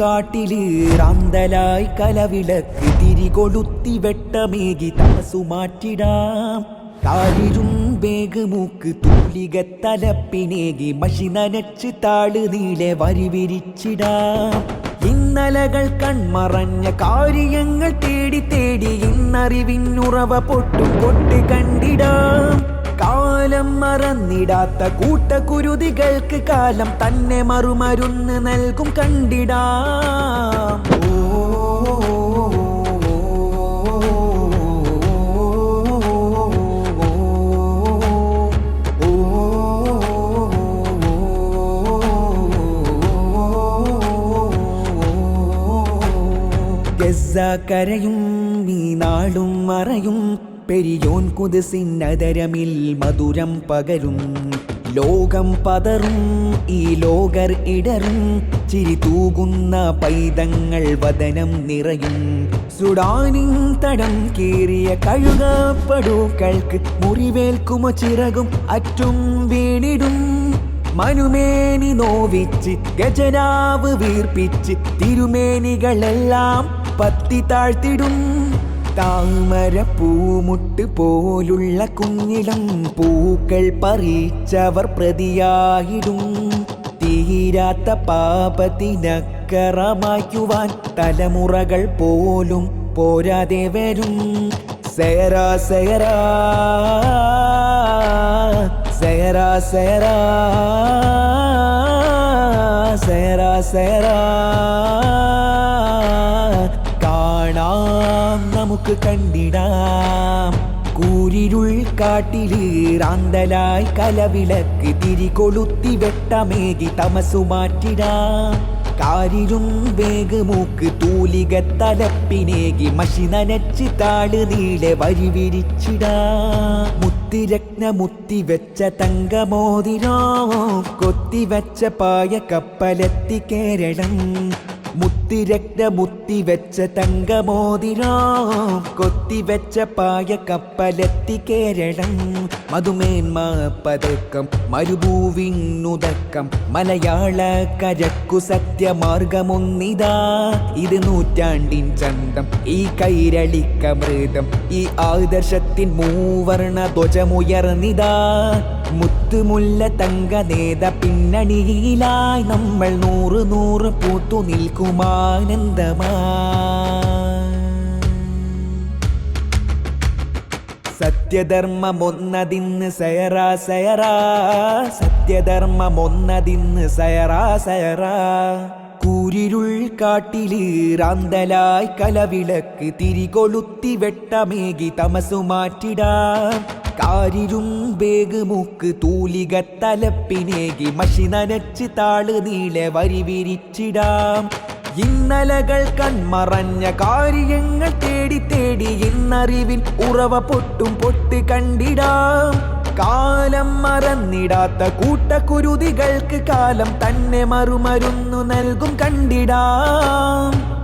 കാട്ടില് റാന്തലായി കലവിളക്ക് തിരികൊളുത്തി വെട്ടമേകി തമസു മാറ്റിടാം. കാലിരും വേഗമൂക്ക് തൂലിക തലപ്പിനേകി മഷി നനച്ച് താള് നീളെ വരിവിരിച്ചിടാം. ഇന്നലകൾ കൺമറഞ്ഞ കാര്യങ്ങൾ തേടി തേടി ഇന്നറിവിനുറവ പൊട്ടും പൊട്ട് കണ്ടിടാം. കാലം മറന്നിടാത്ത കൂട്ടക്കുരുതികൾക്ക് കാലം തന്നെ മറുമരുന്ന് നൽകും കണ്ടിടാം. കരയും ഈ നാളും മറയും പെരിയോൻ കുതിസിന്നതരമിൽ മധുരം പകരും. ലോകം പതറും ഈ ലോകർ ഇടറും ചിരി തൂകുന്ന പൈതങ്ങൾ വദനം നിറയും. സുഡാനിൻ തടം കീറിയ കഴുകപ്പടുക്കൾക്ക് മുറിവേൽക്കുമോ ചിറകും അറ്റും വീണിടും. മനുമേനി നോവിച്ച് ഗജരാവ് വീർപ്പിച്ച് തിരുമേനികളെല്ലാം പത്തി താഴ്ത്തിടും. താമര പൂമുട്ട് പോലുള്ള കുഞ്ഞിളം പൂക്കൾ പറിച്ചവർ പ്രതിയായിടും. തീരാത്ത പാപത്തിനക്കറമാക്കുവാൻ തലമുറകൾ പോലും പോരാതെ വരും. സേറാ സേറാ സേറാ സേറാ സേറാ സേറാ കാണാം നമുക്ക് കണ്ടിടാം. കൂരിരുൾ കാട്ടില് റാന്തലായി കലവിളക്ക് തിരികൊളുത്തി വെട്ടമേകി തമസു മാറ്റിടാം. കാരിരും വേഗമൂക്ക് തൂലിക തലപ്പിനേകി മഷി നനച്ച് താള് നീളെ വരിവിരിച്ചിടാം. മുത്തിരത്ന മുത്തിവെച്ച തങ്കമോതിരോ കൊത്തിവെച്ച പായ കപ്പലെത്തി കേരളം. മുത്തിരത്ന മുത്തിവെച്ച തങ്കമോതിരോ കൊത്തിവെച്ച പായ കപ്പലെത്തി കേരളം. മധുമേന്മ പതക്കം മരുഭൂവിനുദക്കം മലയാള കരക്കു സത്യമാർഗമൊന്നിതാ. ഇത് നൂറ്റാണ്ടിൻ ചന്തം ഈ കൈരളിക്കമൃതം ഈ ആദർശത്തിൻ മൂവർണ ധ്വജമുയർന്നിതാ. മുത്തുമുല്ല തങ്ക നേത പിന്നണിയിലായി നമ്മൾ നൂറ് നൂറ് പൂത്തു നിൽക്കുമാനന്ദമാ. സത്യധർമ്മമൊന്നതിന്ന് സയറാ സയറാ സത്യധർമ്മമൊന്നതിന്ന് സയറാ സയറാ. കൂരിരുൾ കാട്ടില് റാന്തലായി കലവിളക്ക് തിരികൊളുത്തി വെട്ടമേകി തമസു മാറ്റിടാം. കാരിരും വേഗമൂക്ക് തൂലിക തലപ്പിനേകി മഷി നനച്ച് താള് നീളെ വരിവിരിച്ചിടാം. ഇന്നലകൾ കൺമറഞ്ഞ കാര്യങ്ങൾ തേടി തേടി ഇന്നറിവിൻ ഉറവ പൊട്ടും പൊട്ട് കണ്ടിടാം. കാലം മറന്നിടാത്ത കൂട്ടക്കുരുതികൾക്ക് കാലം തന്നെ മറുമരുന്നു നൽകും കണ്ടിടാം.